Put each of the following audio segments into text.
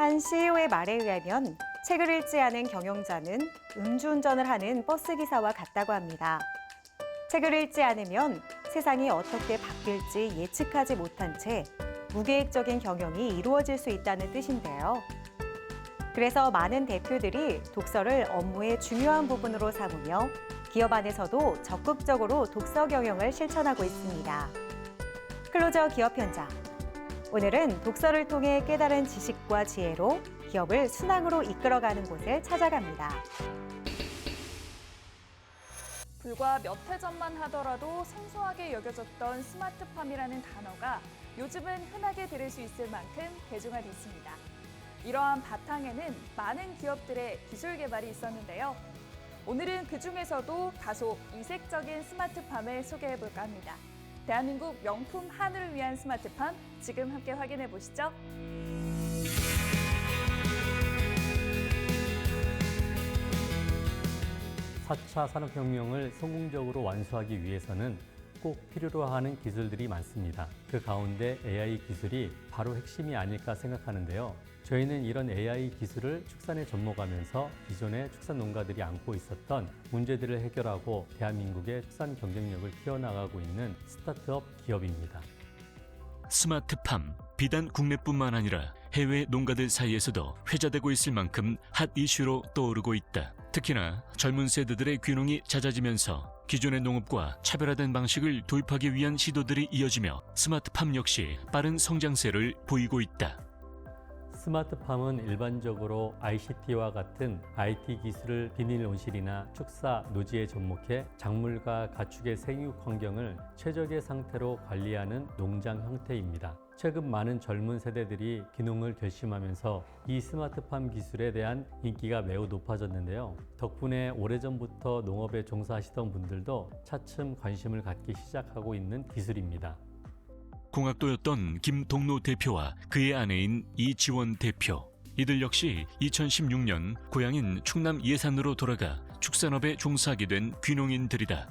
한 CEO의 말에 의하면 책을 읽지 않은 경영자는 음주운전을 하는 버스기사와 같다고 합니다. 책을 읽지 않으면 세상이 어떻게 바뀔지 예측하지 못한 채 무계획적인 경영이 이루어질 수 있다는 뜻인데요. 그래서 많은 대표들이 독서를 업무의 중요한 부분으로 삼으며 기업 안에서도 적극적으로 독서 경영을 실천하고 있습니다. 클로저 기업 현장. 오늘은 독서를 통해 깨달은 지식과 지혜로 기업을 순항으로 이끌어가는 곳을 찾아갑니다. 불과 몇 해 전만 하더라도 생소하게 여겨졌던 스마트팜이라는 단어가 요즘은 흔하게 들을 수 있을 만큼 대중화됐습니다. 이러한 바탕에는 많은 기업들의 기술 개발이 있었는데요. 오늘은 그중에서도 다소 이색적인 스마트팜을 소개해볼까 합니다. 대한민국 명품 한우를 위한 스마트팜, 지금 함께 확인해 보시죠. (4차) 산업혁명을 성공적으로 완수하기 위해서는 꼭 필요로 하는 기술들이 많습니다. 그 가운데 AI 기술이 바로 핵심이 아닐까 생각하는데요. 저희는 이런 AI 기술을 축산에 접목하면서 기존의 축산 농가들이 안고 있었던 문제들을 해결하고 대한민국의 축산 경쟁력을 키워나가고 있는 스타트업 기업입니다. 스마트팜, 비단 국내뿐만 아니라 해외 농가들 사이에서도 회자되고 있을 만큼 핫 이슈로 떠오르고 있다. 특히나 젊은 세대들의 귀농이 잦아지면서 기존의 농업과 차별화된 방식을 도입하기 위한 시도들이 이어지며 스마트팜 역시 빠른 성장세를 보이고 있다. 스마트팜은 일반적으로 ICT와 같은 IT 기술을 비닐 온실이나 축사, 노지에 접목해 작물과 가축의 생육 환경을 최적의 상태로 관리하는 농장 형태입니다. 최근 많은 젊은 세대들이 귀농을 결심하면서 이 스마트팜 기술에 대한 인기가 매우 높아졌는데요. 덕분에 오래전부터 농업에 종사하시던 분들도 차츰 관심을 갖기 시작하고 있는 기술입니다. 공학도였던 김동로 대표와 그의 아내인 이지원 대표. 이들 역시 2016년 고향인 충남 예산으로 돌아가 축산업에 종사하게 된 귀농인들이다.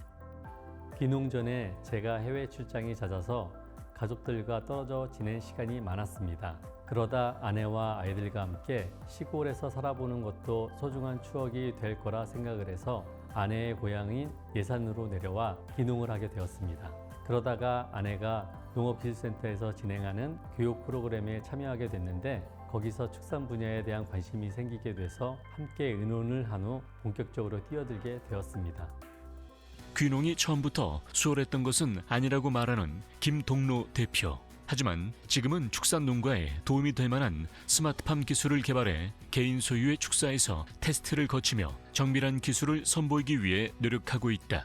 귀농 전에 제가 해외 출장이 잦아서 가족들과 떨어져 지낸 시간이 많았습니다. 그러다 아내와 아이들과 함께 시골에서 살아보는 것도 소중한 추억이 될 거라 생각을 해서 아내의 고향인 예산으로 내려와 귀농을 하게 되었습니다. 그러다가 아내가 농업기술센터에서 진행하는 교육 프로그램에 참여하게 됐는데 거기서 축산 분야에 대한 관심이 생기게 돼서 함께 의논을 한 후 본격적으로 뛰어들게 되었습니다. 귀농이 처음부터 수월했던 것은 아니라고 말하는 김동로 대표. 하지만 지금은 축산 농가에 도움이 될 만한 스마트팜 기술을 개발해 개인 소유의 축사에서 테스트를 거치며 정밀한 기술을 선보이기 위해 노력하고 있다.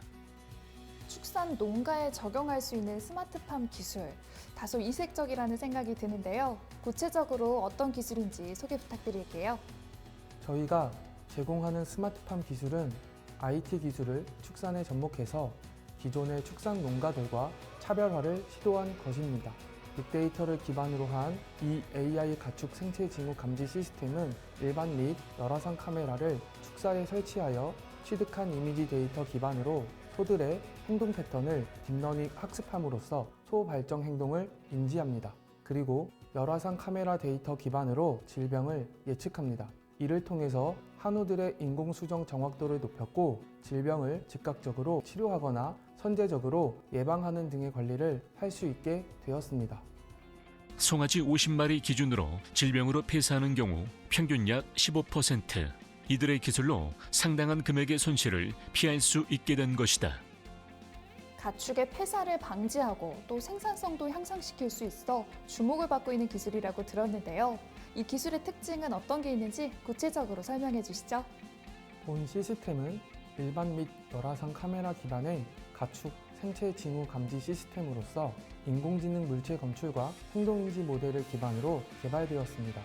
축산 농가에 적용할 수 있는 스마트팜 기술, 다소 이색적이라는 생각이 드는데요. 구체적으로 어떤 기술인지 소개 부탁드릴게요. 저희가 제공하는 스마트팜 기술은 IT 기술을 축산에 접목해서 기존의 축산 농가들과 차별화를 시도한 것입니다. 빅데이터를 기반으로 한 이 AI 가축 생체 징후 감지 시스템은 일반 및 열화상 카메라를 축사에 설치하여 취득한 이미지 데이터 기반으로 소들의 행동 패턴을 딥러닝 학습함으로써 소 발정 행동을 인지합니다. 그리고 열화상 카메라 데이터 기반으로 질병을 예측합니다. 이를 통해서 한우들의 인공수정 정확도를 높였고 질병을 즉각적으로 치료하거나 선제적으로 예방하는 등의 관리를 할 수 있게 되었습니다. 송아지 50마리 기준으로 질병으로 폐사하는 경우 평균 약 15%. 이들의 기술로 상당한 금액의 손실을 피할 수 있게 된 것이다. 가축의 폐사를 방지하고 또 생산성도 향상시킬 수 있어 주목을 받고 있는 기술이라고 들었는데요. 이 기술의 특징은 어떤 게 있는지 구체적으로 설명해 주시죠. 본 시스템은 일반 및 열화상 카메라 기반의 가축 생체 징후 감지 시스템으로서 인공지능 물체 검출과 행동인지 모델을 기반으로 개발되었습니다.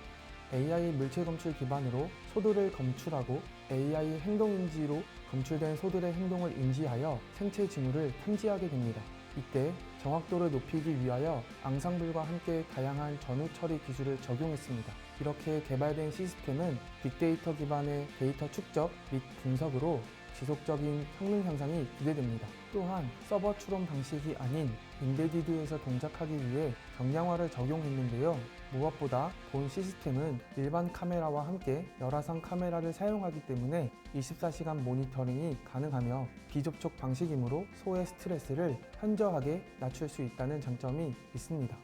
AI 물체 검출 기반으로 소들을 검출하고 AI 행동인지로 검출된 소들의 행동을 인지하여 생체 징후를 탐지하게 됩니다. 이때 정확도를 높이기 위하여 앙상블과 함께 다양한 전후 처리 기술을 적용했습니다. 이렇게 개발된 시스템은 빅데이터 기반의 데이터 축적 및 분석으로 지속적인 성능 향상이 기대됩니다. 또한 서버 추론 방식이 아닌 인베디드에서 동작하기 위해 경량화를 적용했는데요. 무엇보다 본 시스템은 일반 카메라와 함께 열화상 카메라를 사용하기 때문에 24시간 모니터링이 가능하며 비접촉 방식이므로 소의 스트레스를 현저하게 낮출 수 있다는 장점이 있습니다.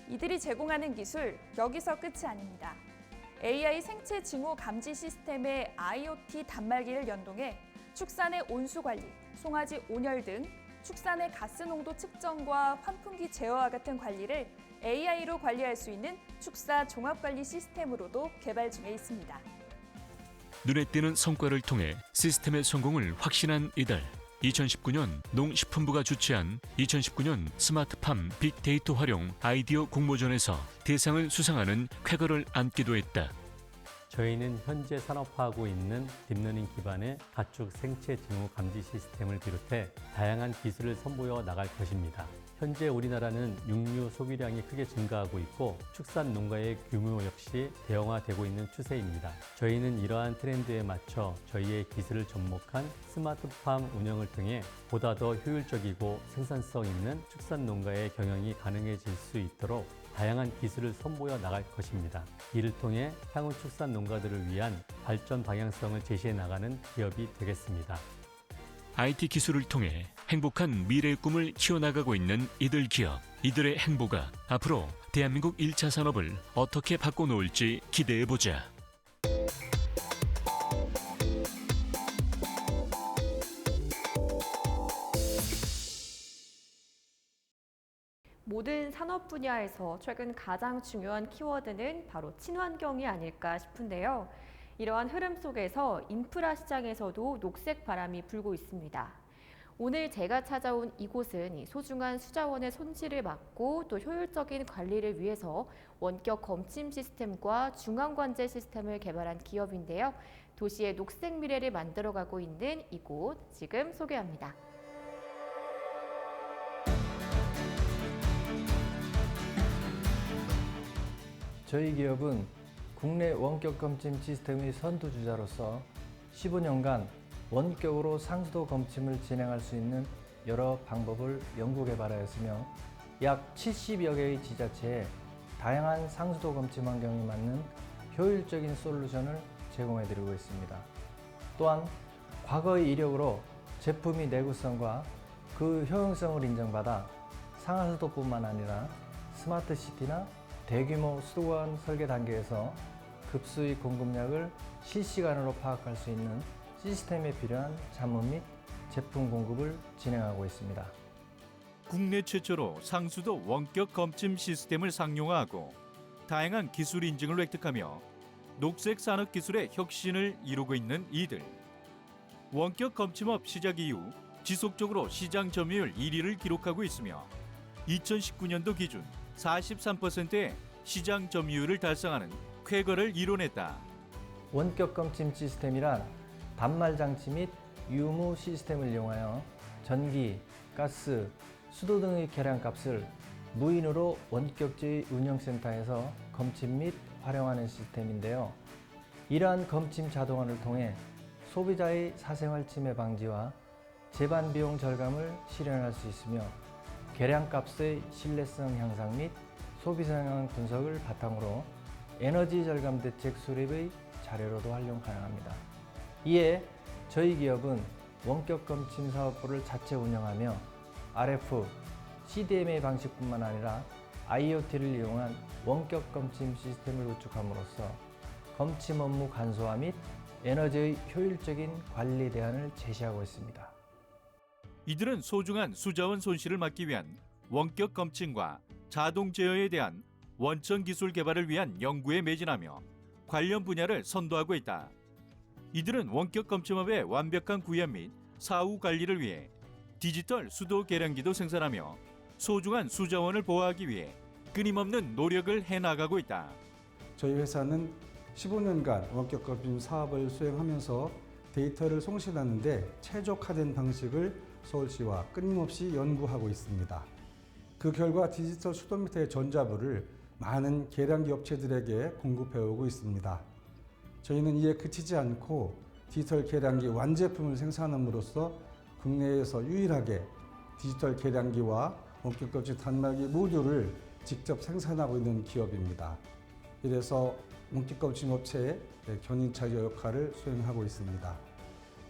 이들이 제공하는 기술, 여기서 끝이 아닙니다. AI 생체 징후 감지 시스템에 IoT 단말기를 연동해 축산의 온수 관리, 송아지 온열 등 축산의 가스 농도 측정과 환풍기 제어와 같은 관리를 AI로 관리할 수 있는 축사 종합관리 시스템으로도 개발 중에 있습니다. 눈에 띄는 성과를 통해 시스템의 성공을 확신한 이들. 2019년 농식품부가 주최한 2019년 스마트팜 빅데이터 활용 아이디어 공모전에서 대상을 수상하는 쾌거를 안기도 했다. 저희는 현재 산업화하고 있는 딥러닝 기반의 가축 생체 징후 감지 시스템을 비롯해 다양한 기술을 선보여 나갈 것입니다. 현재 우리나라는 육류 소비량이 크게 증가하고 있고 축산 농가의 규모 역시 대형화되고 있는 추세입니다. 저희는 이러한 트렌드에 맞춰 저희의 기술을 접목한 스마트팜 운영을 통해 보다 더 효율적이고 생산성 있는 축산 농가의 경영이 가능해질 수 있도록 다양한 기술을 선보여 나갈 것입니다. 이를 통해 향후 축산 농가들을 위한 발전 방향성을 제시해 나가는 기업이 되겠습니다. IT 기술을 통해 행복한 미래의 꿈을 키워나가고 있는 이들 기업. 이들의 행보가 앞으로 대한민국 1차 산업을 어떻게 바꿔놓을지 기대해보자. 모든 산업 분야에서 최근 가장 중요한 키워드는 바로 친환경이 아닐까 싶은데요. 이러한 흐름 속에서 인프라 시장에서도 녹색 바람이 불고 있습니다. 오늘 제가 찾아온 이곳은 소중한 수자원의 손실을 막고 또 효율적인 관리를 위해서 원격 검침 시스템과 중앙관제 시스템을 개발한 기업인데요. 도시의 녹색 미래를 만들어가고 있는 이곳 지금 소개합니다. 저희 기업은 국내 원격 검침 시스템의 선두주자로서 15년간 원격으로 상수도 검침을 진행할 수 있는 여러 방법을 연구 개발하였으며 약 70여 개의 지자체에 다양한 상수도 검침 환경에 맞는 효율적인 솔루션을 제공해드리고 있습니다. 또한 과거의 이력으로 제품의 내구성과 그 효용성을 인정받아 상하수도뿐만 아니라 스마트시티나 대규모 수도관 설계 단계에서 급수의 공급량을 실시간으로 파악할 수 있는 시스템에 필요한 자문 및 제품 공급을 진행하고 있습니다. 국내 최초로 상수도 원격 검침 시스템을 상용화하고 다양한 기술 인증을 획득하며 녹색 산업 기술의 혁신을 이루고 있는 이들. 원격 검침업 시작 이후 지속적으로 시장 점유율 1위를 기록하고 있으며 2019년도 기준 43%의 시장 점유율을 달성하는 쾌거를 이뤄냈다. 원격 검침 시스템이란 단말 장치 및 유무 시스템을 이용하여 전기, 가스, 수도 등의 계량값을 무인으로 원격제의 운영센터에서 검침 및 활용하는 시스템인데요. 이러한 검침 자동화를 통해 소비자의 사생활 침해 방지와 재반 비용 절감을 실현할 수 있으며 계량값의 신뢰성 향상 및 소비 성향 분석을 바탕으로 에너지 절감 대책 수립의 자료로도 활용 가능합니다. 이에 저희 기업은 원격 검침 사업부를 자체 운영하며 RF, CDMA 방식뿐만 아니라 IoT를 이용한 원격 검침 시스템을 구축함으로써 검침 업무 간소화 및 에너지의 효율적인 관리 대안을 제시하고 있습니다. 이들은 소중한 수자원 손실을 막기 위한 원격 검침과 자동 제어에 대한 원천 기술 개발을 위한 연구에 매진하며 관련 분야를 선도하고 있다. 이들은 원격 검침업의 완벽한 구현 및 사후 관리를 위해 디지털 수도 계량기도 생산하며 소중한 수자원을 보호하기 위해 끊임없는 노력을 해나가고 있다. 저희 회사는 15년간 원격 검침 사업을 수행하면서 데이터를 송신하는 데 최적화된 방식을 서울시와 끊임없이 연구하고 있습니다. 그 결과 디지털 수도미터의 전자부를 많은 계량기 업체들에게 공급해오고 있습니다. 저희는 이에 그치지 않고 디지털 계량기 완제품을 생산함으로써 국내에서 유일하게 디지털 계량기와 원격 검침 단말기 모두를 직접 생산하고 있는 기업입니다. 이래서 원격검침 업체의 견인차 역할을 수행하고 있습니다.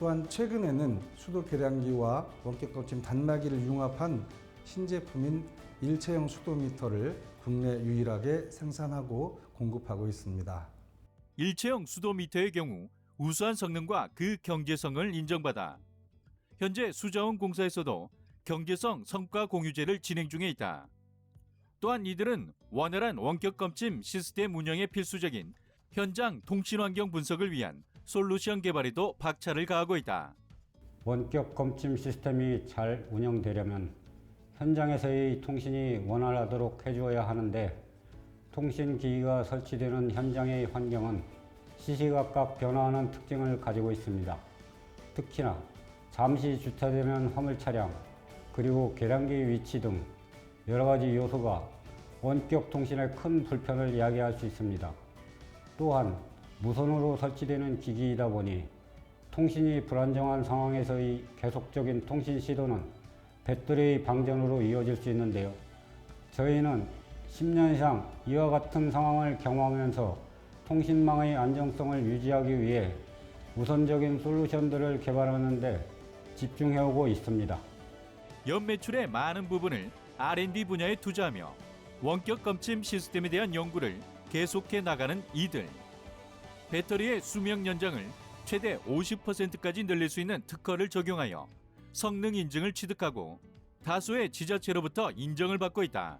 또한 최근에는 수도 계량기와 원격검침 단말기를 융합한 신제품인 일체형 수도미터를 국내 유일하게 생산하고 공급하고 있습니다. 일체형 수도미터의 경우 우수한 성능과 그 경제성을 인정받아 현재 수자원공사에서도 경제성 성과 공유제를 진행 중에 있다. 또한 이들은 원활한 원격검침 시스템 운영에 필수적인 현장 통신환경 분석을 위한 솔루션 개발에도 박차를 가하고 있다. 원격 검침 시스템이 잘 운영되려면 현장에서의 통신이 원활하도록 해주어야 하는데 통신기기가 설치되는 현장의 환경은 시시각각 변화하는 특징을 가지고 있습니다. 특히나 잠시 주차되는 화물 차량, 그리고 계량기 위치 등 여러 가지 요소가 원격 통신에 큰 불편을 야기할 수 있습니다. 또한 무선으로 설치되는 기기이다 보니 통신이 불안정한 상황에서의 계속적인 통신 시도는 배터리 방전으로 이어질 수 있는데요. 저희는 10년 이상 이와 같은 상황을 경험하면서 통신망의 안정성을 유지하기 위해 우선적인 솔루션들을 개발하는 데 집중해오고 있습니다. 연매출의 많은 부분을 R&D 분야에 투자하며 원격 검침 시스템에 대한 연구를 계속해 나가는 이들. 배터리의 수명 연장을 최대 50%까지 늘릴 수 있는 특허를 적용하여 성능 인증을 취득하고 다수의 지자체로부터 인정을 받고 있다.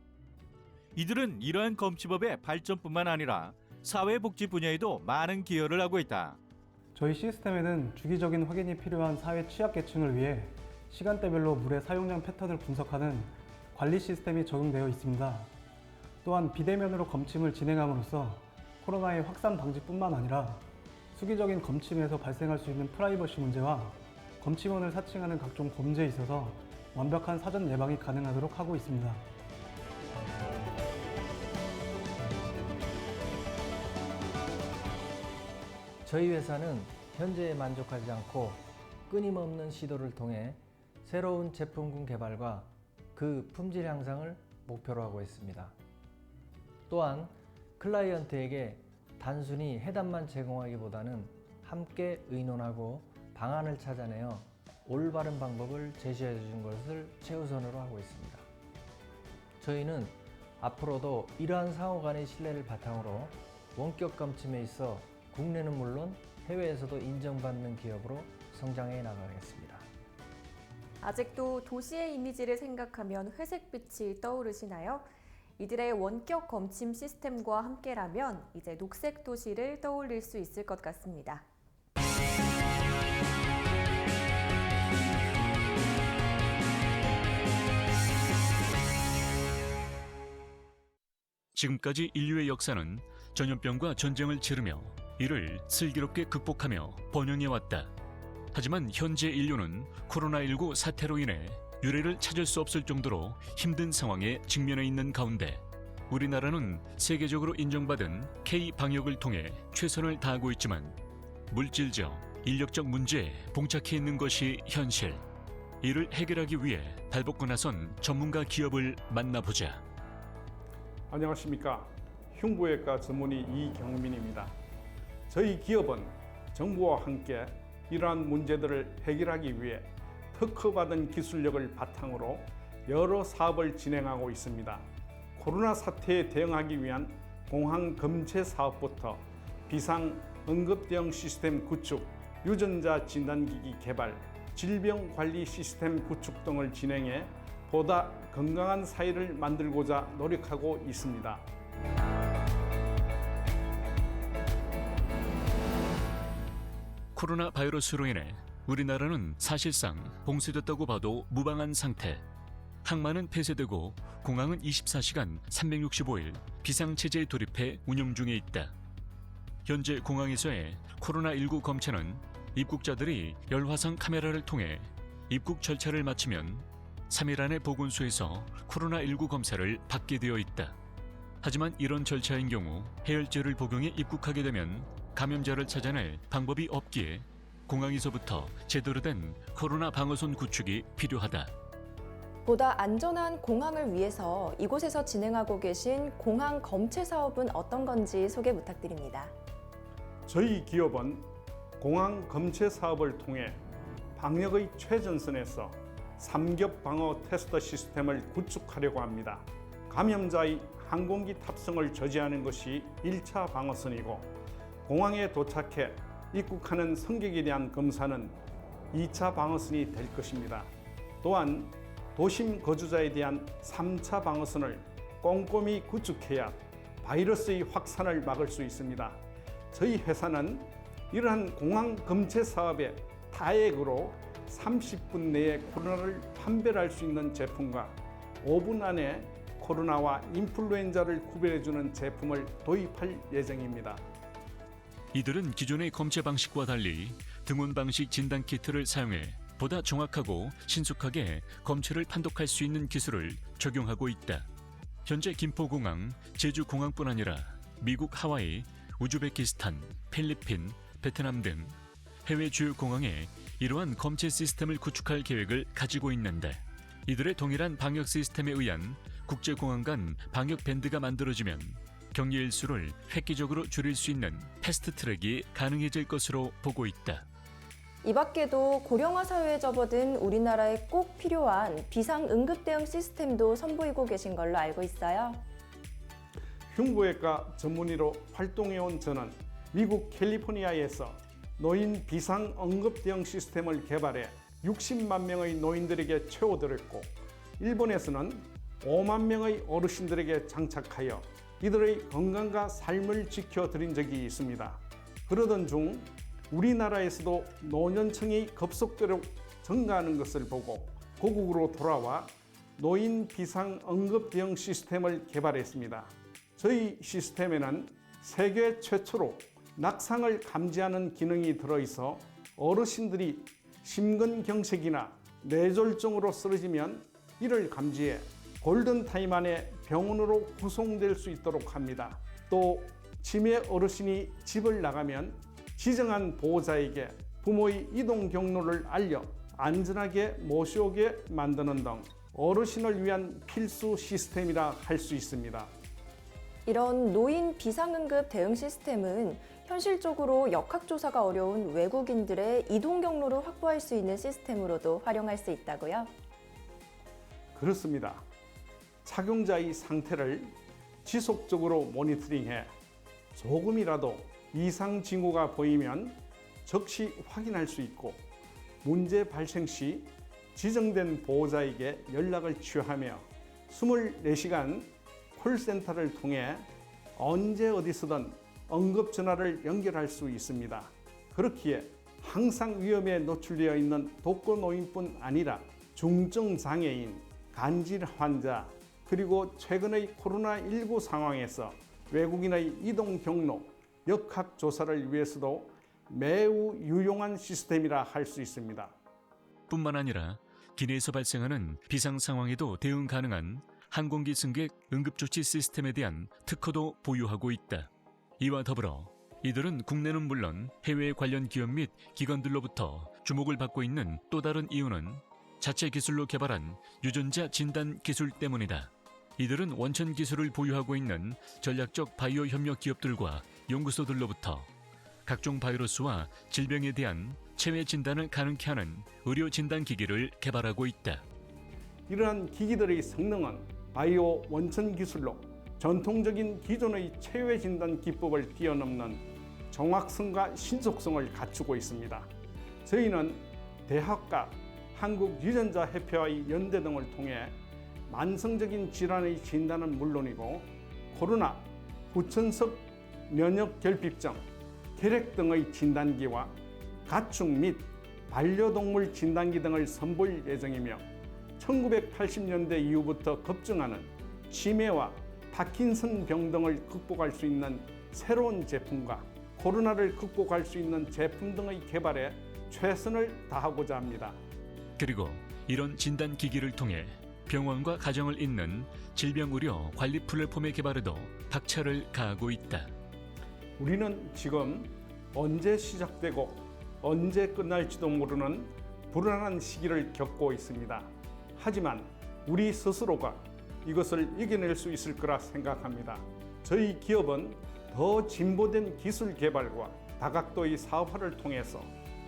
이들은 이러한 검침업의 발전뿐만 아니라 사회복지 분야에도 많은 기여를 하고 있다. 저희 시스템에는 주기적인 확인이 필요한 사회 취약계층을 위해 시간대별로 물의 사용량 패턴을 분석하는 관리 시스템이 적용되어 있습니다. 또한 비대면으로 검침을 진행함으로써 코로나의 확산 방지뿐만 아니라 수기적인 검침에서 발생할 수 있는 프라이버시 문제와 검침원을 사칭하는 각종 범죄에 있어서 완벽한 사전 예방이 가능하도록 하고 있습니다. 저희 회사는 현재에 만족하지 않고 끊임없는 시도를 통해 새로운 제품군 개발과 그 품질 향상을 목표로 하고 있습니다. 또한 클라이언트에게 단순히 해답만 제공하기보다는 함께 의논하고 방안을 찾아내어 올바른 방법을 제시해 주는 것을 최우선으로 하고 있습니다. 저희는 앞으로도 이러한 상호 간의 신뢰를 바탕으로 원격 검침에 있어 국내는 물론 해외에서도 인정받는 기업으로 성장해 나가겠습니다. 아직도 도시의 이미지를 생각하면 회색빛이 떠오르시나요? 이들의 원격 검침 시스템과 함께라면 이제 녹색 도시를 떠올릴 수 있을 것 같습니다. 지금까지 인류의 역사는 전염병과 전쟁을 치르며 이를 슬기롭게 극복하며 번영해왔다. 하지만 현재 인류는 코로나19 사태로 인해 유례를 찾을 수 없을 정도로 힘든 상황에 직면해 있는 가운데 우리나라는 세계적으로 인정받은 K-방역을 통해 최선을 다하고 있지만 물질적, 인력적 문제에 봉착해 있는 것이 현실. 이를 해결하기 위해 발벗고 나선 전문가 기업을 만나보자. 안녕하십니까. 흉부외과 전문의 이경민입니다. 저희 기업은 정부와 함께 이러한 문제들을 해결하기 위해 특허받은 기술력을 바탕으로 여러 사업을 진행하고 있습니다. 코로나 사태에 대응하기 위한 공항검체 사업부터 비상응급대응 시스템 구축, 유전자 진단기기 개발, 질병관리 시스템 구축 등을 진행해 보다 건강한 사회를 만들고자 노력하고 있습니다. 코로나 바이러스로 인해 우리나라는 사실상 봉쇄됐다고 봐도 무방한 상태. 항만은 폐쇄되고 공항은 24시간 365일 비상체제에 돌입해 운영 중에 있다. 현재 공항에서의 코로나19 검체는 입국자들이 열화상 카메라를 통해 입국 절차를 마치면 3일 안에 보건소에서 코로나19 검사를 받게 되어 있다. 하지만 이런 절차인 경우 해열제를 복용해 입국하게 되면 감염자를 찾아낼 방법이 없기에 공항에서부터 제대로 된 코로나 방어선 구축이 필요하다. 보다 안전한 공항을 위해서 이곳에서 진행하고 계신 공항 검체 사업은 어떤 건지 소개 부탁드립니다. 저희 기업은 공항 검체 사업을 통해 방역의 최전선에서 삼겹 방어 테스트 시스템을 구축하려고 합니다. 감염자의 항공기 탑승을 저지하는 것이 1차 방어선이고 공항에 도착해 입국하는 승객에 대한 검사는 2차 방어선이 될 것입니다. 또한 도심 거주자에 대한 3차 방어선을 꼼꼼히 구축해야 바이러스의 확산을 막을 수 있습니다. 저희 회사는 이러한 공항 검체 사업의 타액으로 30분 내에 코로나를 판별할 수 있는 제품과 5분 안에 코로나와 인플루엔자를 구별해주는 제품을 도입할 예정입니다. 이들은 기존의 검체 방식과 달리 등원 방식 진단 키트를 사용해 보다 정확하고 신속하게 검체를 판독할 수 있는 기술을 적용하고 있다. 현재 김포공항, 제주공항뿐 아니라 미국 하와이, 우즈베키스탄, 필리핀, 베트남 등 해외 주요 공항에 이러한 검체 시스템을 구축할 계획을 가지고 있는데 이들의 동일한 방역 시스템에 의한 국제공항 간 방역 밴드가 만들어지면 격리 일수를 획기적으로 줄일 수 있는 패스트 트랙이 가능해질 것으로 보고 있다. 이 밖에도 고령화 사회에 접어든 우리나라에 꼭 필요한 비상응급 대응 시스템도 선보이고 계신 걸로 알고 있어요. 흉부외과 전문의로 활동해온 저는 미국 캘리포니아에서 노인 비상응급 대응 시스템을 개발해 60만 명의 노인들에게 채워드렸고 일본에서는 5만 명의 어르신들에게 장착하여 이들의 건강과 삶을 지켜드린 적이 있습니다. 그러던 중 우리나라에서도 노년층이 급속도로 증가하는 것을 보고 고국으로 돌아와 노인 비상응급 대응 시스템을 개발했습니다. 저희 시스템에는 세계 최초로 낙상을 감지하는 기능이 들어있어 어르신들이 심근경색이나 뇌졸중으로 쓰러지면 이를 감지해 골든타임 안에 병원으로 후송될 수 있도록 합니다. 또 치매 어르신이 집을 나가면 지정한 보호자에게 부모의 이동 경로를 알려 안전하게 모셔오게 만드는 등 어르신을 위한 필수 시스템이라 할 수 있습니다. 이런 노인 비상응급 대응 시스템은 현실적으로 역학조사가 어려운 외국인들의 이동 경로를 확보할 수 있는 시스템으로도 활용할 수 있다고요? 그렇습니다. 착용자의 상태를 지속적으로 모니터링해 조금이라도 이상 징후가 보이면 즉시 확인할 수 있고 문제 발생 시 지정된 보호자에게 연락을 취하며 24시간 콜센터를 통해 언제 어디서든 응급전화를 연결할 수 있습니다. 그렇기에 항상 위험에 노출되어 있는 독거노인뿐 아니라 중증장애인, 간질 환자, 그리고 최근의 코로나19 상황에서 외국인의 이동 경로, 역학조사를 위해서도 매우 유용한 시스템이라 할 수 있습니다. 뿐만 아니라 기내에서 발생하는 비상 상황에도 대응 가능한 항공기 승객 응급조치 시스템에 대한 특허도 보유하고 있다. 이와 더불어 이들은 국내는 물론 해외 관련 기업 및 기관들로부터 주목을 받고 있는 또 다른 이유는 자체 기술로 개발한 유전자 진단 기술 때문이다. 이들은 원천 기술을 보유하고 있는 전략적 바이오 협력 기업들과 연구소들로부터 각종 바이러스와 질병에 대한 체외 진단을 가능케 하는 의료 진단 기기를 개발하고 있다. 이러한 기기들의 성능은 바이오 원천 기술로 전통적인 기존의 체외 진단 기법을 뛰어넘는 정확성과 신속성을 갖추고 있습니다. 저희는 대학과 한국유전자협회와의 연대 등을 통해 만성적인 질환의 진단은 물론이고 코로나, 후천석 면역결핍증, 혈액 등의 진단기와 가축 및 반려동물 진단기 등을 선보일 예정이며 1980년대 이후부터 급증하는 치매와 파킨슨 병 등을 극복할 수 있는 새로운 제품과 코로나를 극복할 수 있는 제품 등의 개발에 최선을 다하고자 합니다. 그리고 이런 진단 기기를 통해 병원과 가정을 잇는 질병의료 관리 플랫폼의 개발에도 박차를 가하고 있다. 우리는 지금 언제 시작되고 언제 끝날지도 모르는 불안한 시기를 겪고 있습니다. 하지만 우리 스스로가 이것을 이겨낼 수 있을 거라 생각합니다. 저희 기업은 더 진보된 기술 개발과 다각도의 사업화를 통해서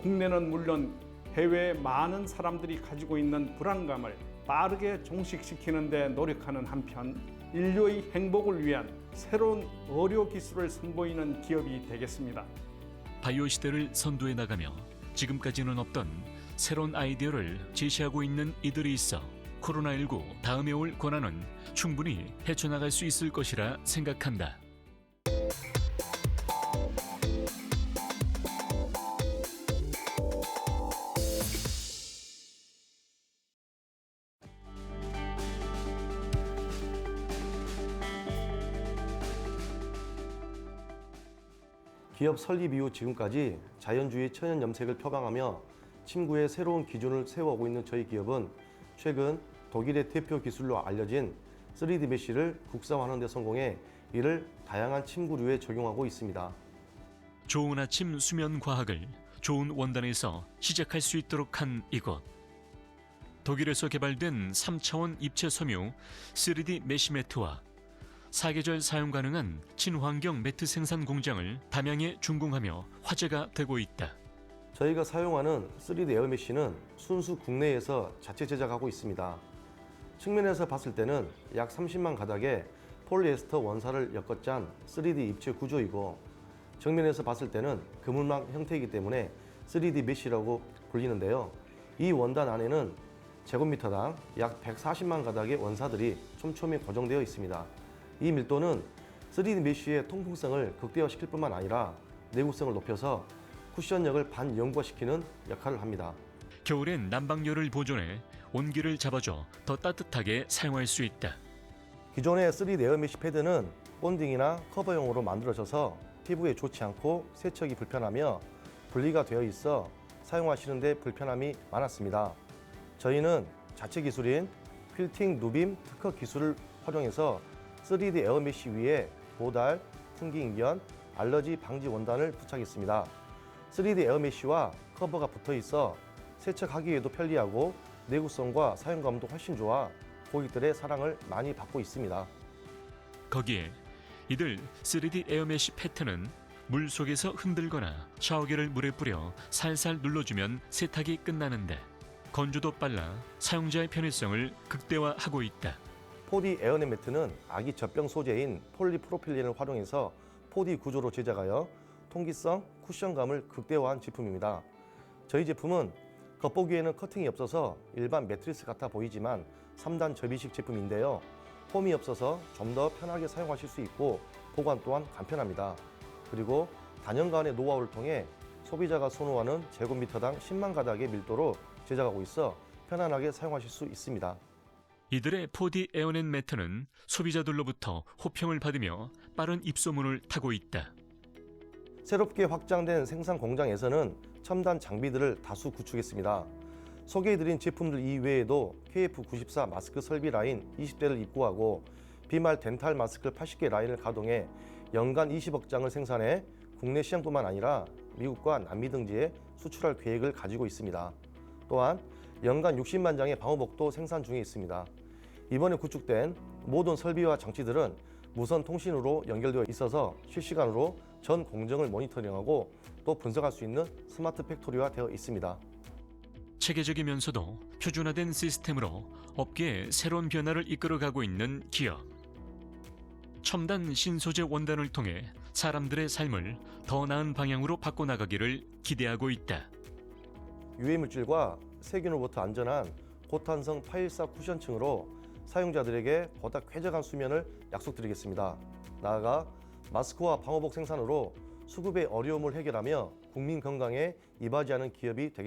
국내는 물론 해외 많은 사람들이 가지고 있는 불안감을 빠르게 종식시키는 데 노력하는 한편 인류의 행복을 위한 새로운 의료 기술을 선보이는 기업이 되겠습니다. 바이오 시대를 선도해 나가며 지금까지는 없던 새로운 아이디어를 제시하고 있는 이들이 있어 코로나19 다음에 올 고난은 충분히 헤쳐나갈 수 있을 것이라 생각한다. 기업 설립 이후 지금까지 자연주의 천연 염색을 표방하며 침구의 새로운 기준을 세워오고 있는 저희 기업은 최근 독일의 대표 기술로 알려진 3D 메쉬를 국산화하는 데 성공해 이를 다양한 침구류에 적용하고 있습니다. 좋은 아침 수면 과학을 좋은 원단에서 시작할 수 있도록 한 이곳. 독일에서 개발된 3차원 입체 섬유 3D 메쉬 매트와 사계절 사용 가능한 친환경 매트 생산 공장을 담양에 준공하며 화제가 되고 있다. 저희가 사용하는 3D 에어메쉬는 순수 국내에서 자체 제작하고 있습니다. 측면에서 봤을 때는 약 30만 가닥의 폴리에스터 원사를 엮어짠 3D 입체 구조이고 정면에서 봤을 때는 그물망 형태이기 때문에 3D 메쉬라고 불리는데요. 이 원단 안에는 제곱미터당 약 140만 가닥의 원사들이 촘촘히 고정되어 있습니다. 이 밀도는 3D 메쉬의 통풍성을 극대화시킬 뿐만 아니라 내구성을 높여서 쿠션력을 반영구화시키는 역할을 합니다. 겨울엔 난방열을 보존해 온기를 잡아줘 더 따뜻하게 사용할 수 있다. 기존의 3D 에어메쉬 패드는 본딩이나 커버용으로 만들어져서 피부에 좋지 않고 세척이 불편하며 분리가 되어 있어 사용하시는 데 불편함이 많았습니다. 저희는 자체 기술인 퀼팅 누빔 특허 기술을 활용해서 3D 에어메쉬 위에 보달, 풍기인견, 알러지 방지 원단을 부착했습니다. 3D 에어메쉬와 커버가 붙어 있어 세척하기에도 편리하고 내구성과 사용감도 훨씬 좋아 고객들의 사랑을 많이 받고 있습니다. 거기에 이들 3D 에어메쉬 패트는 물 속에서 흔들거나 샤워기를 물에 뿌려 살살 눌러주면 세탁이 끝나는데 건조도 빨라 사용자의 편의성을 극대화하고 있다. 4D 에어넷 매트는 아기 젖병 소재인 폴리프로필렌을 활용해서 4D 구조로 제작하여 통기성, 쿠션감을 극대화한 제품입니다. 저희 제품은 겉보기에는 커팅이 없어서 일반 매트리스 같아 보이지만 3단 접이식 제품인데요. 홈이 없어서 좀 더 편하게 사용하실 수 있고 보관 또한 간편합니다. 그리고 단연간의 노하우를 통해 소비자가 선호하는 제곱미터당 10만 가닥의 밀도로 제작하고 있어 편안하게 사용하실 수 있습니다. 이들의 4D 에어넷 매트는 소비자들로부터 호평을 받으며 빠른 입소문을 타고 있다. 새롭게 확장된 생산 공장에서는 첨단 장비들을 다수 구축했습니다. 소개해드린 제품들 이외에도 KF94 마스크 설비 라인 20대를 입고하고 비말 덴탈 마스크 80개 라인을 가동해 연간 20억 장을 생산해 국내 시장뿐만 아니라 미국과 남미 등지에 수출할 계획을 가지고 있습니다. 또한 연간 60만 장의 방호복도 생산 중에 있습니다. 이번에 구축된 모든 설비와 장치들은 무선 통신으로 연결되어 있어서 실시간으로 전 공정을 모니터링하고 또 분석할 수 있는 스마트 팩토리화 되어 있습니다. 체계적이면서도 표준화된 시스템으로 업계에 새로운 변화를 이끌어가고 있는 기업. 첨단 신소재 원단을 통해 사람들의 삶을 더 나은 방향으로 바꿔나가기를 기대하고 있다. 유해물질과 세균으로부터 안전한 고탄성 814 쿠션층으로 사용자들에게 보다 쾌적한 수면을 약속드리겠습니다. 나아가 마스크와 방호복 생산으로 수급의 어려움을 해결하며 국민 건강에 이바지하는 기업이 되겠습니다.